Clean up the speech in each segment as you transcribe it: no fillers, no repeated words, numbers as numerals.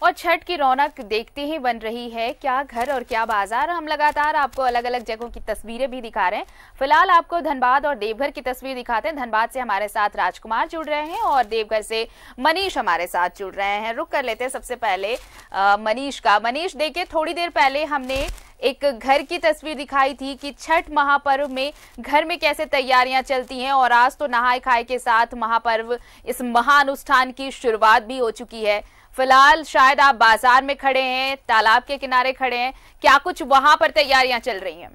और छठ की रौनक देखते ही बन रही है क्या घर और क्या बाजार। हम लगातार आपको अलग अलग जगहों की तस्वीरें भी दिखा रहे हैं। फिलहाल आपको धनबाद और देवघर की तस्वीर दिखाते हैं। धनबाद से हमारे साथ राजकुमार जुड़ रहे हैं और देवघर से मनीष हमारे साथ जुड़ रहे हैं। रुक कर लेते हैं सबसे पहले मनीष का। मनीष, देखिए थोड़ी देर पहले हमने एक घर की तस्वीर दिखाई थी कि छठ महापर्व में घर में कैसे तैयारियां चलती हैं और आज तो नहाए खाए के साथ महापर्व इस महाअनुष्ठान की शुरुआत भी हो चुकी है। फिलहाल शायद आप बाजार में खड़े हैं, तालाब के किनारे खड़े हैं, क्या कुछ वहां पर तैयारियां चल रही हैं?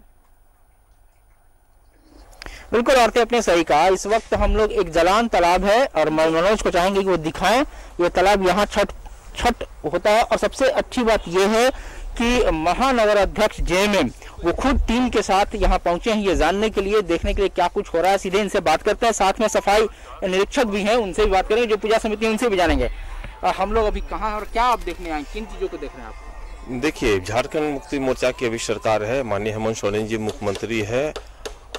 बिल्कुल औरतें अपने सही कहा। इस वक्त हम लोग एक जलान तालाब है और मनोज को चाहेंगे कि वो दिखाएं ये तालाब। यहाँ छठ होता है और सबसे अच्छी बात यह है कि महानगर अध्यक्ष जेएमएम वो खुद टीम के साथ यहाँ पहुंचे हैं ये जानने के लिए, देखने के लिए क्या कुछ हो रहा है। सीधे इनसे बात करते हैं, साथ में सफाई निरीक्षक भी हैं, उनसे भी बात करेंगे, जो पूजा समिति है उनसे भी जानेंगे। हम लोग अभी कहाँ और क्या आप देखने आए, किन चीजों को देख रहे हैं आप? देखिए, झारखंड मुक्ति मोर्चा की अभी सरकार है, माननीय हेमंत सोरेन जी मुख्यमंत्री है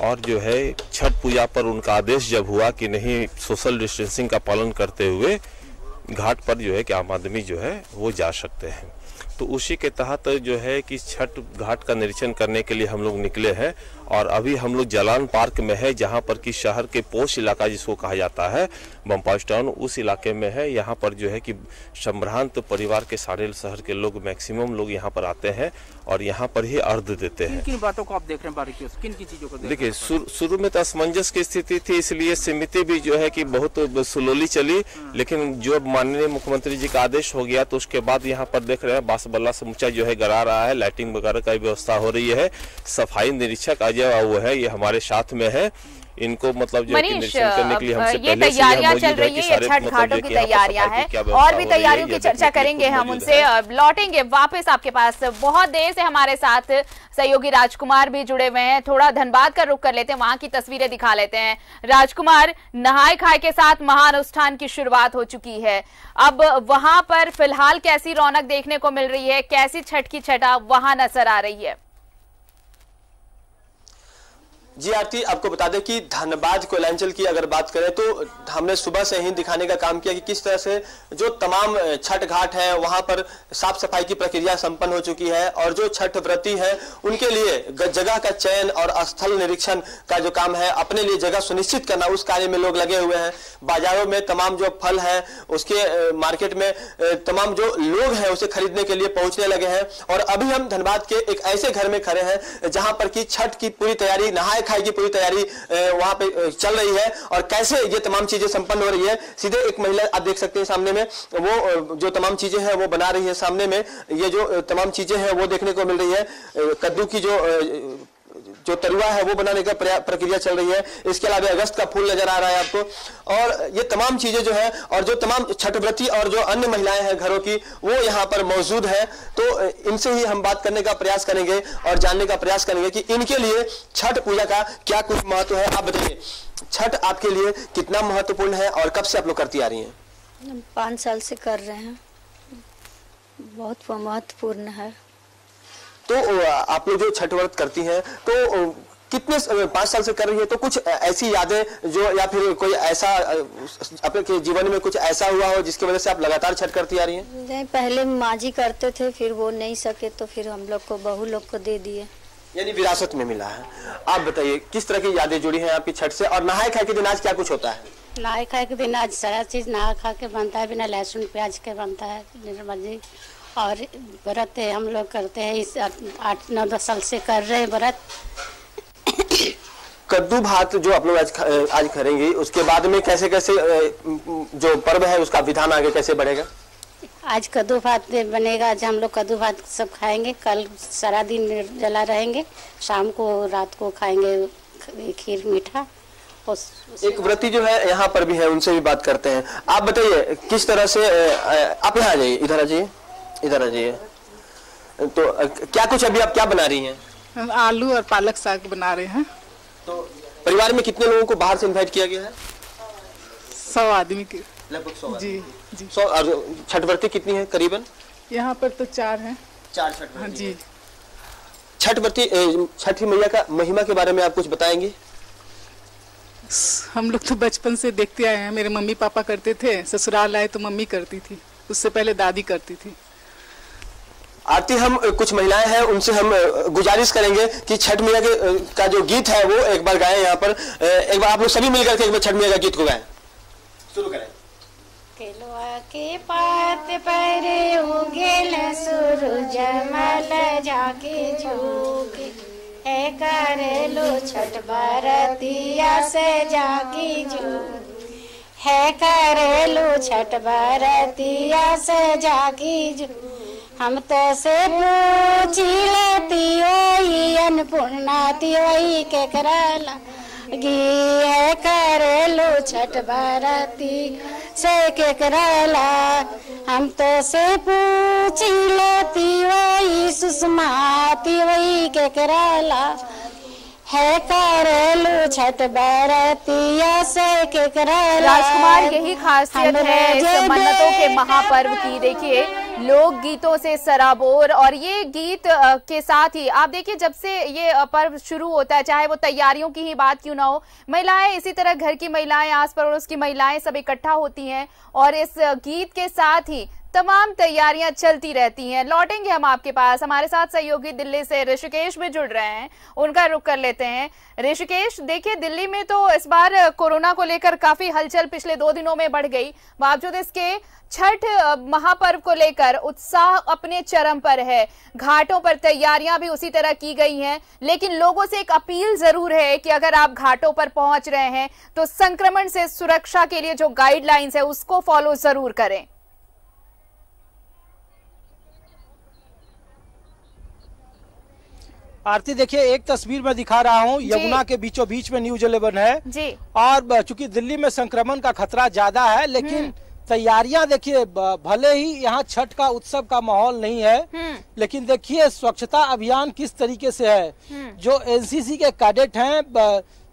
और जो है छठ पूजा पर उनका आदेश जब हुआ कि नहीं सोशल डिस्टेंसिंग का पालन करते हुए घाट पर जो है कि आम आदमी जो है वो जा सकते हैं, तो उसी के तहत जो है कि छठ घाट का निरीक्षण करने के लिए हम लोग निकले हैं। और अभी हम लोग जलान पार्क में है, जहां पर कि शहर के पोश इलाका जिसको कहा जाता है बमपास टाउन, उस इलाके में है। यहाँ पर जो है कि संभ्रांत परिवार के सारे शहर के लोग मैक्सिमम लोग यहाँ पर आते हैं और यहाँ पर ही अर्घ देते हैं। किन बातों को आप देख रहे हैं बारीकियों से, किन चीजों को? देखिए, शुरू में तो असमंजस की स्थिति थी, इसलिए समिति भी जो है कि बहुत स्लोली चली, लेकिन जो माननीय मुख्यमंत्री जी का आदेश हो गया तो उसके बाद यहाँ पर देख रहे हैं बांस बल्ला समुचा जो है गड़ा रहा है, लाइटिंग वगैरह का व्यवस्था हो रही है। सफाई निरीक्षक अजय वो है, ये हमारे साथ में है। इनको मतलब जो निरीक्षण करने के लिए हमसे ये तैयारियां चल रही है, ये छठ घाटों की तैयारियां हैं और भी तैयारियों की चर्चा करेंगे हम उनसे। लौटेंगे वापस आपके पास। बहुत देर से हमारे साथ सहयोगी राजकुमार भी जुड़े हुए हैं। थोड़ा धनबाद का रुख कर लेते हैं, वहां की तस्वीरें दिखा लेते हैं। राजकुमार, नहाए खाए के साथ महाअनुष्ठान की शुरुआत हो चुकी है, अब वहां पर फिलहाल कैसी रौनक देखने को मिल रही है, कैसी छठ की छटा वहां नजर आ रही है? जी आरती, आपको बता दें कि धनबाद कोयलांचल की अगर बात करें तो हमने सुबह से ही दिखाने का काम किया कि किस तरह से जो तमाम छठ घाट हैं वहां पर साफ सफाई की प्रक्रिया संपन्न हो चुकी है और जो छठ व्रती हैं उनके लिए जगह का चयन और स्थल निरीक्षण का जो काम है, अपने लिए जगह सुनिश्चित करना, उस कार्य में लोग लगे हुए हैं। बाजारों में तमाम जो फल है उसके मार्केट में तमाम जो लोग हैं उसे खरीदने के लिए पहुंचने लगे हैं। और अभी हम धनबाद के एक ऐसे घर में खड़े हैं जहां पर की छठ की पूरी तैयारी, नहाए खाई की पूरी तैयारी वहां पे चल रही है और कैसे ये तमाम चीजें संपन्न हो रही है। सीधे एक महिला आप देख सकते हैं सामने में, वो जो तमाम चीजें हैं वो बना रही है। सामने में ये जो तमाम चीजें हैं वो देखने को मिल रही है। कद्दू की जो तरुआ है वो बनाने का प्रक्रिया चल रही है। इसके अलावा अगस्त का फूल नजर आ रहा है आपको। और ये तमाम चीजें जो है और जो तमाम छठव्रती और जो अन्य महिलाएं हैं घरों की वो यहाँ पर मौजूद है, तो इनसे ही हम बात करने का प्रयास करेंगे और जानने का प्रयास करेंगे कि इनके लिए छठ पूजा का क्या कुछ महत्व है। आप बताइए, छठ आपके लिए कितना महत्वपूर्ण है और कब से आप लोग करती आ रही है? 5 साल से कर रहे हैं, बहुत महत्वपूर्ण है। तो आप लोग जो छठ व्रत करती हैं तो कितने 5 साल से कर रही है, तो कुछ ऐसी यादें जो या फिर कोई ऐसा आपके जीवन में कुछ ऐसा हुआ हो जिसकी वजह से आप लगातार छठ करती आ रही हैं? पहले माँ जी करते थे, फिर वो नहीं सके तो फिर हम लोग को बहू लोग को दे दिए, यानी विरासत में मिला है। आप बताइए किस तरह की यादें जुड़ी हैं आपकी छठ से और नहाए खाए के दिन आज क्या कुछ होता है? नहाए खाए के दिन आज सारा चीज नहा खा के बनता है, बिना लहसुन प्याज के बनता है निर्मल जी। और व्रत हम लोग करते हैं, इस 8-9-10 साल से कर रहे हैं व्रत। कद्दू भात जो आप लोग आज करेंगे, उसके बाद में कैसे कैसे जो पर्व है उसका विधान आगे कैसे बढ़ेगा? आज कद्दू भात बनेगा, आज हम लोग कद्दू भात सब खाएंगे। कल सारा दिन निर्जला रहेंगे, शाम को रात को खाएंगे खीर मीठा। एक व्रती जो है यहाँ पर भी है, उनसे भी बात करते हैं। आप बताइए किस तरह से, आप यहाँ आ जाइए, इधर आ जाइए, इधर आ जाइए। तो क्या कुछ अभी आप क्या बना रही हैं? हम आलू और पालक साग बना रहे हैं। तो परिवार में कितने लोगों को बाहर से इनवाइट किया गया है? 100 आदमी के लगभग 100 जी जी। 100। और छठ व्रती कितनी है करीबन? यहाँ पर तो 4 हैं। 4 छठ हाँ जी। छठ व्रती, छठी मैया का महिमा के बारे में आप कुछ बताएंगे? हम लोग तो बचपन से देखते आए हैं, मेरे मम्मी पापा करते थे, ससुराल आए तो मम्मी करती थी, उससे पहले दादी करती थी। आरती, हम कुछ महिलाएं हैं उनसे हम गुजारिश करेंगे कि छठ मैया का जो गीत है वो एक बार गाएं। यहाँ पर एक बार आप लोग सभी मिलकर के एक बार छठ मैया का गीत को गाएं। शुरू करें। केलवा के पात पर उगेल सूरज मल जाके झोंके है करेलो छठ बरतिया से जागी झोंके है करेलो छठ बरतिया से जागी झोंके हम तो से पूछी लेती वही अन्नपूर्णा वही के करला गी करेलो छठ बरती से के करला हम तो से पूछी लेती वही सुषमाती वही के करला है करेलो छठ बरतिया से के करला। राजकुमार, यही खासियत है इस मन्नतों के महापर्व की। देखिए, लोक गीतों से सराबोर, और ये गीत के साथ ही आप देखिए जब से ये पर्व शुरू होता है, चाहे वो तैयारियों की ही बात क्यों ना हो, महिलाएं इसी तरह घर की महिलाएं, आस पड़ोस की महिलाएं सब इकट्ठा होती हैं और इस गीत के साथ ही तमाम तैयारियां चलती रहती हैं। लौटेंगे हम आपके पास, हमारे साथ सहयोगी दिल्ली से ऋषिकेश भी जुड़ रहे हैं, उनका रुख कर लेते हैं। ऋषिकेश, देखिए दिल्ली में तो इस बार कोरोना को लेकर काफी हलचल पिछले 2 दिनों में बढ़ गई, बावजूद इसके छठ महापर्व को लेकर उत्साह अपने चरम पर है। घाटों पर तैयारियां भी उसी तरह की गई हैं, लेकिन लोगों से एक अपील जरूर है कि अगर आप घाटों पर पहुंच रहे हैं तो संक्रमण से सुरक्षा के लिए जो गाइडलाइंस है उसको फॉलो जरूर करें। आरती, देखिए एक तस्वीर मैं दिखा रहा हूँ, यमुना के बीचों बीच में न्यूज़ 11 है जी। और चूंकि दिल्ली में संक्रमण का खतरा ज्यादा है, लेकिन तैयारियां देखिए, भले ही यहाँ छठ का उत्सव का माहौल नहीं है, लेकिन देखिए स्वच्छता अभियान किस तरीके से है। जो एनसीसी के कैडेट हैं,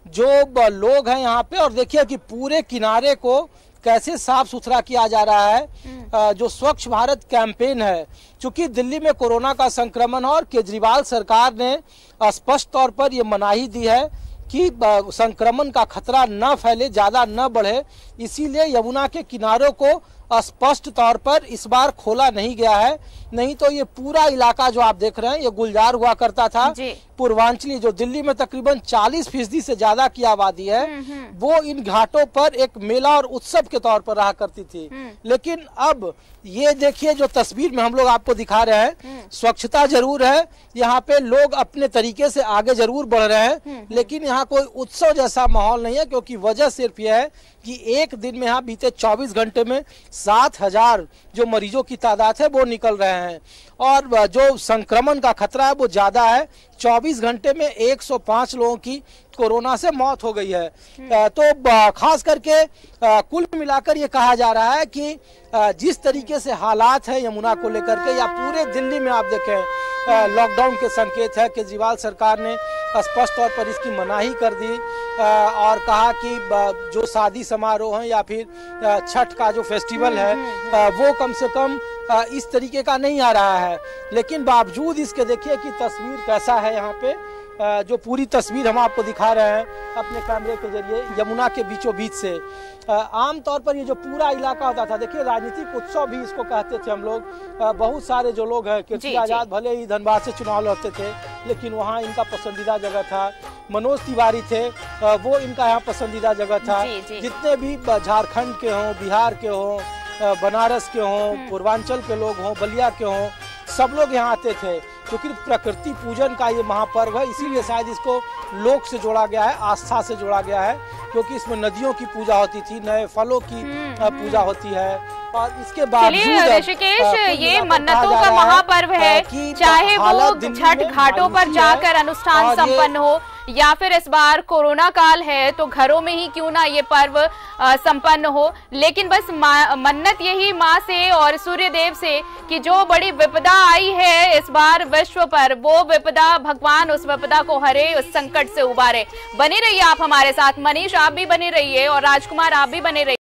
जो लोग हैं यहाँ पे, और देखिए कि पूरे किनारे को कैसे साफ सुथरा किया जा रहा है। जो स्वच्छ भारत कैंपेन है, चूंकि दिल्ली में कोरोना का संक्रमण और केजरीवाल सरकार ने स्पष्ट तौर पर ये मनाही दी है कि संक्रमण का खतरा न फैले, ज्यादा न बढ़े, इसीलिए यमुना के किनारों को स्पष्ट तौर पर इस बार खोला नहीं गया है। नहीं तो ये पूरा इलाका जो आप देख रहे हैं ये गुलजार हुआ करता था। पूर्वांचली, जो दिल्ली में तकरीबन 40% से ज्यादा की आबादी है, वो इन घाटों पर एक मेला और उत्सव के तौर पर रहा करती थी। लेकिन अब ये देखिए जो तस्वीर में हम लोग आपको दिखा रहे हैं, स्वच्छता जरूर है, यहाँ पे लोग अपने तरीके से आगे जरूर बढ़ रहे हैं, लेकिन यहाँ कोई उत्सव जैसा माहौल नहीं है, क्योंकि वजह सिर्फ यह है कि एक दिन में यहाँ बीते 24 घंटे में 7,000 जो मरीजों की तादाद है वो निकल रहे हैं, और जो संक्रमण का खतरा है वो ज्यादा है। 24 घंटे में 105 लोगों की कोरोना से मौत हो गई है। तो खास करके कुल मिलाकर ये कहा जा रहा है कि जिस तरीके से हालात है यमुना को लेकर के, या पूरे दिल्ली में आप देखें लॉकडाउन के संकेत है, केजरीवाल सरकार ने स्पष्ट तौर पर इसकी मनाही कर दी और कहा कि जो शादी समारोह है या फिर छठ का जो फेस्टिवल है वो कम से कम इस तरीके का नहीं आ रहा है। लेकिन बावजूद इसके देखिए कि तस्वीर कैसा है यहाँ पे, जो पूरी तस्वीर हम आपको दिखा रहे हैं अपने कैमरे के जरिए यमुना के बीचों बीच से। आमतौर पर ये जो पूरा इलाका होता था, देखिए राजनीतिक उत्सव भी इसको कहते थे हम लोग। बहुत सारे जो लोग हैं, कीर्ति आजाद भले ही धनबाद से चुनाव लड़ते थे, लेकिन वहाँ इनका पसंदीदा जगह था। मनोज तिवारी थे, वो इनका यहाँ पसंदीदा जगह था। जितने भी झारखंड के हों, बिहार के हों, बनारस के हों, पूर्वांचल के लोग हों, बलिया के हों, सब लोग यहाँ आते थे, क्योंकि प्रकृति पूजन का ये महापर्व है। इसीलिए शायद इसको लोक से जोड़ा गया है, आस्था से जोड़ा गया है, क्योंकि इसमें नदियों की पूजा होती थी, नए फलों की पूजा होती है। और इसके बावजूद ऋषिकेश, ये मन्नतों का महापर्व है, चाहे वो छठ घाटों पर जाकर अनुष्ठान संपन्न हो या फिर इस बार कोरोना काल है तो घरों में ही क्यों ना ये पर्व संपन्न हो, लेकिन बस मन्नत यही माँ से और सूर्य देव से कि जो बड़ी विपदा आई है इस बार विश्व पर, वो विपदा भगवान उस विपदा को हरे, उस संकट से उबारे। बने रहिए आप हमारे साथ, मनीष आप भी बने रहिए और राजकुमार आप भी बने रहिए।